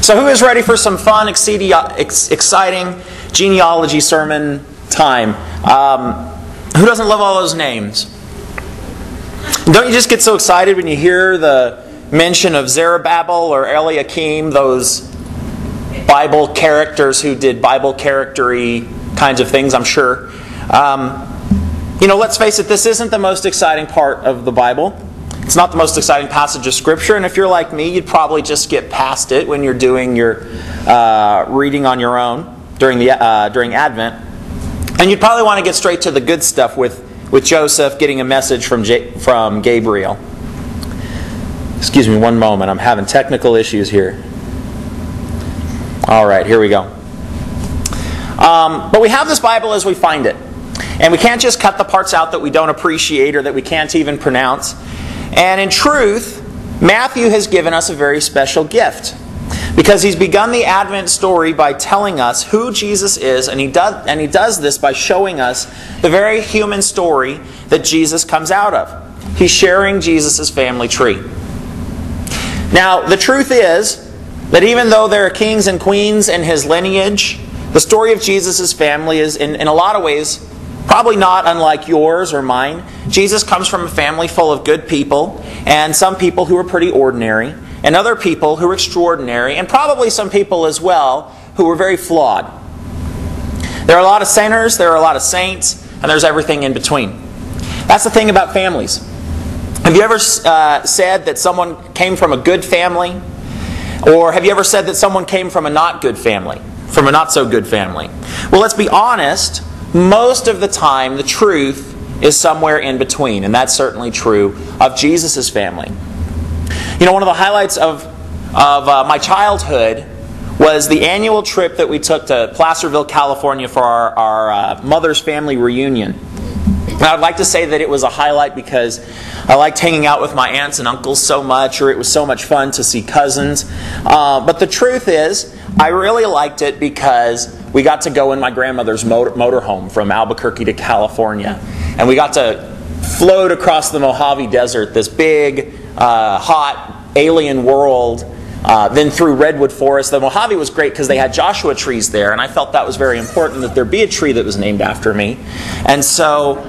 So who is ready for some fun, exciting genealogy sermon time? Who doesn't love all those names? Don't you just get so excited when you hear the mention of Zerubbabel or Eliakim, those Bible characters who did Bible character-y kinds of things, I'm sure. Let's face it, this isn't the most exciting part of the Bible. It's not the most exciting passage of Scripture, and if you're like me, you'd probably just skip past it when you're doing your reading on your own during Advent. And you'd probably want to get straight to the good stuff with Joseph getting a message from Gabriel. Excuse me one moment, I'm having technical issues here. All right, here we go. But we have this Bible as we find it. And we can't just cut the parts out that we don't appreciate or that we can't even pronounce. And in truth, Matthew has given us a very special gift. Because he's begun the Advent story by telling us who Jesus is, and he does this by showing us the very human story that Jesus comes out of. He's sharing Jesus' family tree. Now, the truth is that even though there are kings and queens in his lineage, the story of Jesus' family is, in a lot of ways, probably not unlike yours or mine. Jesus comes from a family full of good people, and some people who are pretty ordinary, and other people who are extraordinary, and probably some people as well who were very flawed. There are a lot of sinners, there are a lot of saints, and there's everything in between. That's the thing about families. Have you ever said that someone came from a good family? Or have you ever said that someone came from a not good family? From a not so good family? Well, let's be honest. Most of the time, the truth is somewhere in between, and that's certainly true of Jesus' family. One of the highlights of my childhood was the annual trip that we took to Placerville, California for our mother's family reunion. And I would like to say that it was a highlight because I liked hanging out with my aunts and uncles so much, or it was so much fun to see cousins. But the truth is, I really liked it because we got to go in my grandmother's motorhome from Albuquerque to California. And we got to float across the Mojave Desert, this big, hot, alien world, then through redwood forest. The Mojave was great because they had Joshua trees there, and I felt that was very important that there be a tree that was named after me. And so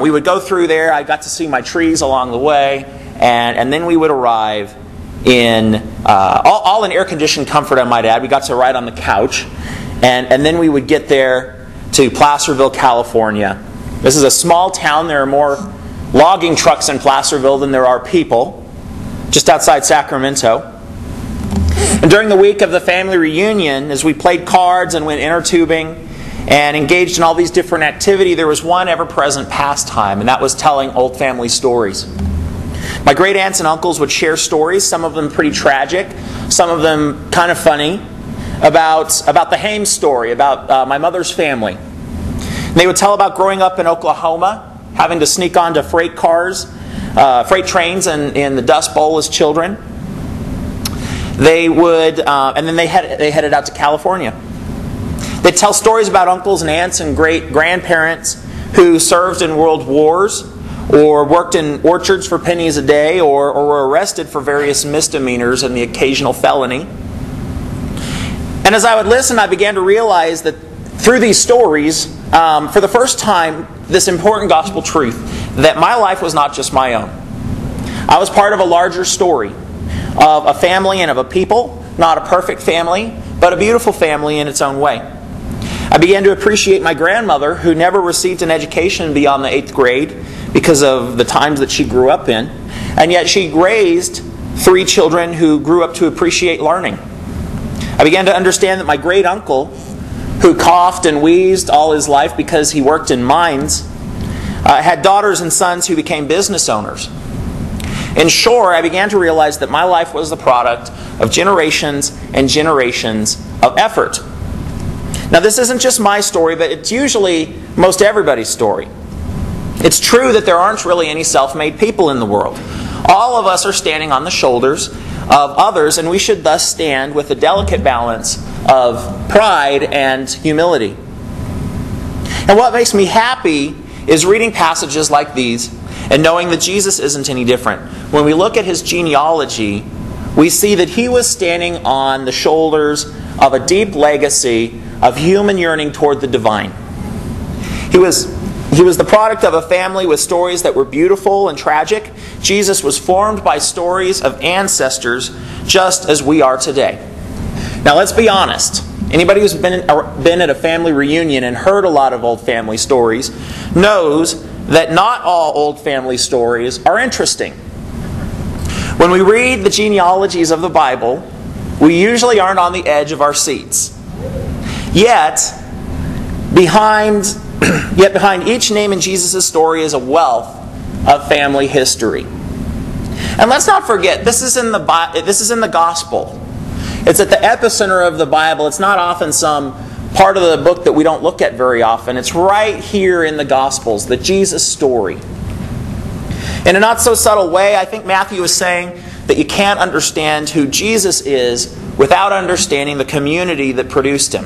we would go through there. I got to see my trees along the way, and then we would arrive in all in air-conditioned comfort, I might add. We got to ride on the couch, and then we would get there to Placerville, California. This is a small town. There are more logging trucks in Placerville than there are people, just outside Sacramento. And during the week of the family reunion, as we played cards and went inner tubing and engaged in all these different activities, there was one ever-present pastime, and that was telling old family stories. My great aunts and uncles would share stories, some of them pretty tragic, some of them kind of funny, about the Hames story, about my mother's family. And they would tell about growing up in Oklahoma, having to sneak onto freight trains in the Dust Bowl as children. They would, and then they headed out to California. They'd tell stories about uncles and aunts and great-grandparents who served in world wars, or worked in orchards for pennies a day, or were arrested for various misdemeanors and the occasional felony. And as I would listen, I began to realize that through these stories, for the first time, this important gospel truth, that my life was not just my own. I was part of a larger story of a family and of a people, not a perfect family, but a beautiful family in its own way. I began to appreciate my grandmother, who never received an education beyond the 8th grade because of the times that she grew up in, and yet she raised 3 children who grew up to appreciate learning. I began to understand that my great uncle, who coughed and wheezed all his life because he worked in mines, had daughters and sons who became business owners. In short, I began to realize that my life was the product of generations and generations of effort. Now, this isn't just my story, but it's usually most everybody's story. It's true that there aren't really any self-made people in the world. All of us are standing on the shoulders of others, and we should thus stand with a delicate balance of pride and humility. And what makes me happy is reading passages like these and knowing that Jesus isn't any different. When we look at his genealogy, we see that he was standing on the shoulders of a deep legacy of human yearning toward the divine. He was the product of a family with stories that were beautiful and tragic. Jesus was formed by stories of ancestors just as we are today. Now let's be honest. Anybody who's been at a family reunion and heard a lot of old family stories knows that not all old family stories are interesting. When we read the genealogies of the Bible, we usually aren't on the edge of our seats. Yet behind each name in Jesus' story is a wealth of family history. And let's not forget, this is in the gospel. It's at the epicenter of the Bible. It's not often some part of the book that we don't look at very often. It's right here in the Gospels, the Jesus story. In a not so subtle way, I think Matthew is saying that you can't understand who Jesus is without understanding the community that produced him.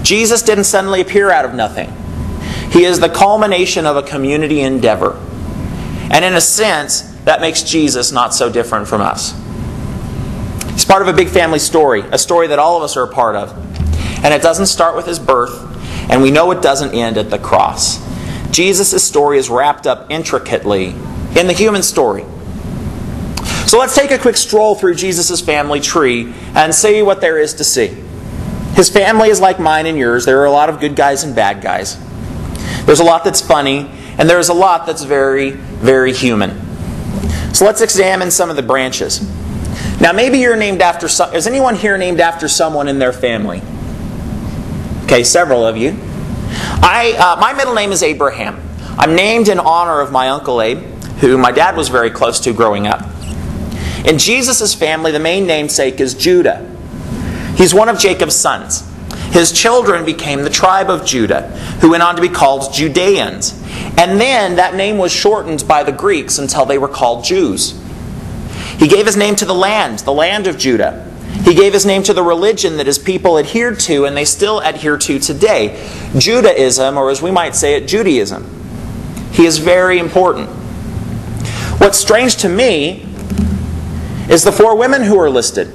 Jesus didn't suddenly appear out of nothing. He is the culmination of a community endeavor. And in a sense, that makes Jesus not so different from us. He's part of a big family story, a story that all of us are a part of. And it doesn't start with his birth, and we know it doesn't end at the cross. Jesus' story is wrapped up intricately in the human story. So let's take a quick stroll through Jesus' family tree and see what there is to see. His family is like mine and yours. There are a lot of good guys and bad guys. There's a lot that's funny, and there's a lot that's very, very human. So let's examine some of the branches. Now maybe you're named after is anyone here named after someone in their family? Okay, several of you. My middle name is Abraham. I'm named in honor of my Uncle Abe, who my dad was very close to growing up. In Jesus' family, the main namesake is Judah. He's one of Jacob's sons. His children became the tribe of Judah, who went on to be called Judeans. And then that name was shortened by the Greeks until they were called Jews. He gave his name to the land of Judah. He gave his name to the religion that his people adhered to and they still adhere to today, Judaism, or as we might say it, Judaism. He is very important. What's strange to me is the 4 women who are listed.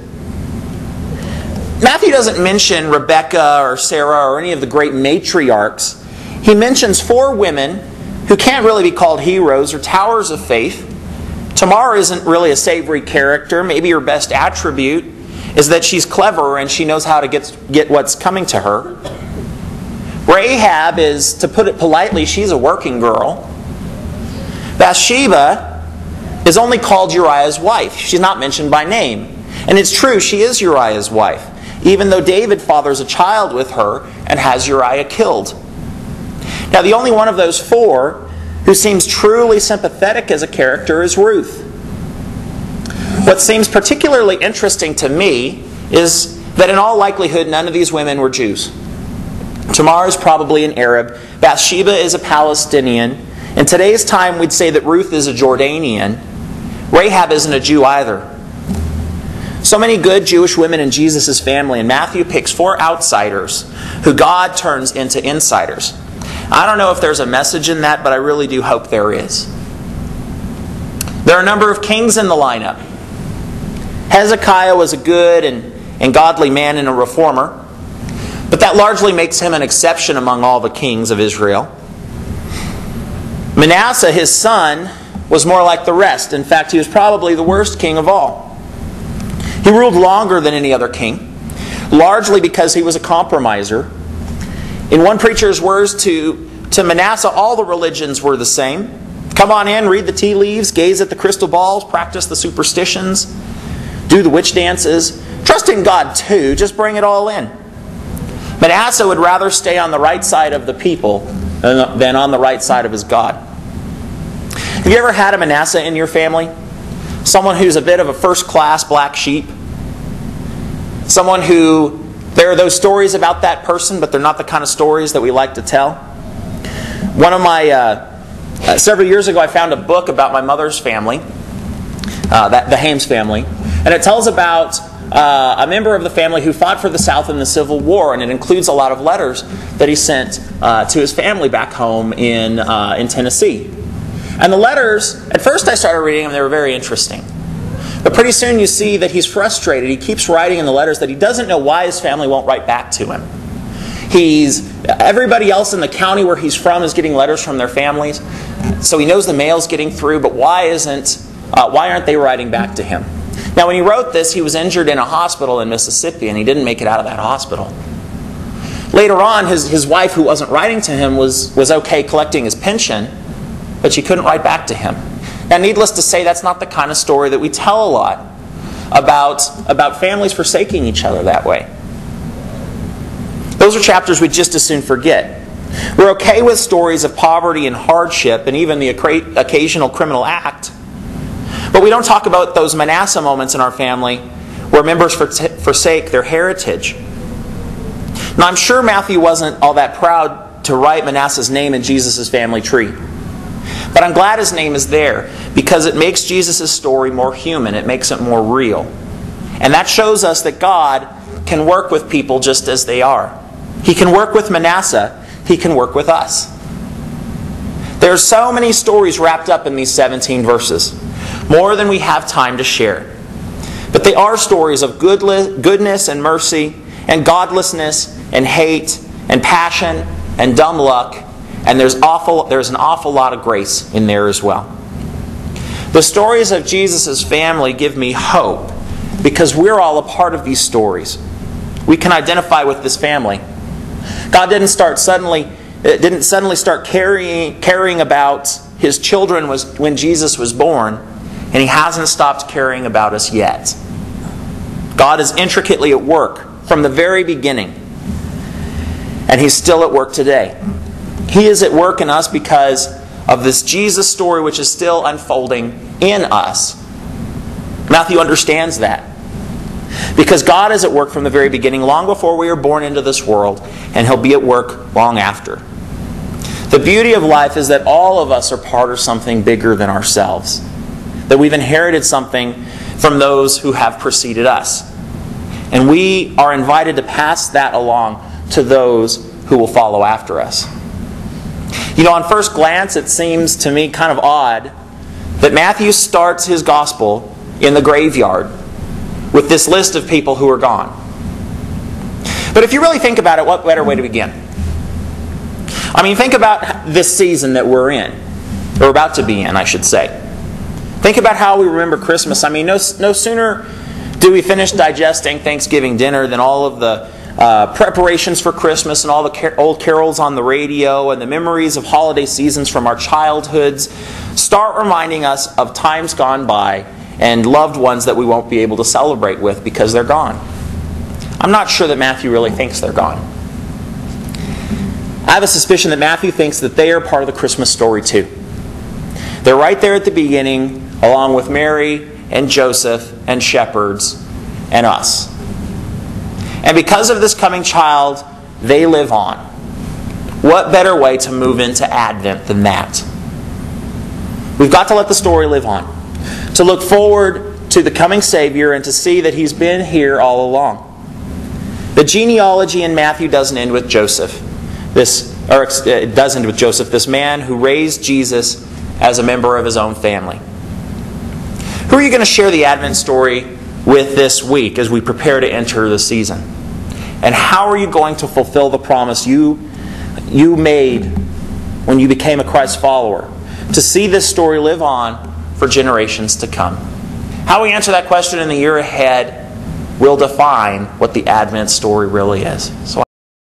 Matthew doesn't mention Rebecca or Sarah or any of the great matriarchs. He mentions 4 women who can't really be called heroes or towers of faith. Tamar isn't really a savory character. Maybe her best attribute is that she's clever and she knows how to get what's coming to her. Rahab is, to put it politely, she's a working girl. Bathsheba is only called Uriah's wife. She's not mentioned by name. And it's true, she is Uriah's wife, even though David fathers a child with her and has Uriah killed. Now, the only one of those 4 who seems truly sympathetic as a character is Ruth. What seems particularly interesting to me is that in all likelihood none of these women were Jews. Tamar is probably an Arab. Bathsheba is a Palestinian. In today's time we'd say that Ruth is a Jordanian. Rahab isn't a Jew either. So many good Jewish women in Jesus' family, and Matthew picks 4 outsiders who God turns into insiders. I don't know if there's a message in that, but I really do hope there is. There are a number of kings in the lineup. Hezekiah was a good and godly man and a reformer, but that largely makes him an exception among all the kings of Israel. Manasseh, his son, was more like the rest. In fact, he was probably the worst king of all. He ruled longer than any other king, largely because he was a compromiser. In one preacher's words, to Manasseh, all the religions were the same. Come on in, read the tea leaves, gaze at the crystal balls, practice the superstitions, do the witch dances. Trust in God too, just bring it all in. Manasseh would rather stay on the right side of the people than on the right side of his God. Have you ever had a Manasseh in your family? Someone who's a bit of a first-class black sheep? Someone who, there are those stories about that person, but they're not the kind of stories that we like to tell. One of my, several years ago I found a book about my mother's family, the Hames family, and it tells about a member of the family who fought for the South in the Civil War, and it includes a lot of letters that he sent to his family back home in Tennessee. And the letters, at first I started reading them, they were very interesting. But pretty soon you see that he's frustrated. He keeps writing in the letters that he doesn't know why his family won't write back to him. Everybody else in the county where he's from is getting letters from their families, so he knows the mail's getting through, but why aren't they writing back to him? Now when he wrote this, he was injured in a hospital in Mississippi, and he didn't make it out of that hospital. Later on, his wife, who wasn't writing to him, was okay collecting his pension, but she couldn't write back to him. Now, needless to say, that's not the kind of story that we tell a lot about families forsaking each other that way. Those are chapters we just as soon forget. We're okay with stories of poverty and hardship and even the occasional criminal act, but we don't talk about those Manasseh moments in our family where members forsake their heritage. Now, I'm sure Matthew wasn't all that proud to write Manasseh's name in Jesus' family tree. But I'm glad his name is there because it makes Jesus' story more human. It makes it more real. And that shows us that God can work with people just as they are. He can work with Manasseh. He can work with us. There are so many stories wrapped up in these 17 verses. More than we have time to share. But they are stories of goodness and mercy and godlessness and hate and passion and dumb luck. And there's an awful lot of grace in there as well. The stories of Jesus' family give me hope because we're all a part of these stories. We can identify with this family. God didn't suddenly start caring about His children when Jesus was born, and He hasn't stopped caring about us yet. God is intricately at work from the very beginning, and He's still at work today. He is at work in us because of this Jesus story which is still unfolding in us. Matthew understands that. Because God is at work from the very beginning, long before we were born into this world, and He'll be at work long after. The beauty of life is that all of us are part of something bigger than ourselves. That we've inherited something from those who have preceded us. And we are invited to pass that along to those who will follow after us. You know, on first glance, it seems to me kind of odd that Matthew starts his gospel in the graveyard with this list of people who are gone. But if you really think about it, what better way to begin? I mean, think about this season that we're in, or about to be in, I should say. Think about how we remember Christmas. I mean, no sooner do we finish digesting Thanksgiving dinner than all of the preparations for Christmas and all the old carols on the radio and the memories of holiday seasons from our childhoods start reminding us of times gone by and loved ones that we won't be able to celebrate with because they're gone. I'm not sure that Matthew really thinks they're gone. I have a suspicion that Matthew thinks that they are part of the Christmas story too. They're right there at the beginning, along with Mary and Joseph and shepherds and us. And because of this coming child, they live on. What better way to move into Advent than that? We've got to let the story live on. To look forward to the coming Savior and to see that He's been here all along. The genealogy in Matthew doesn't end with Joseph. It does end with Joseph, this man who raised Jesus as a member of his own family. Who are you going to share the Advent story with this week as we prepare to enter the season? And how are you going to fulfill the promise you made when you became a Christ follower? To see this story live on for generations to come. How we answer that question in the year ahead will define what the Advent story really is. So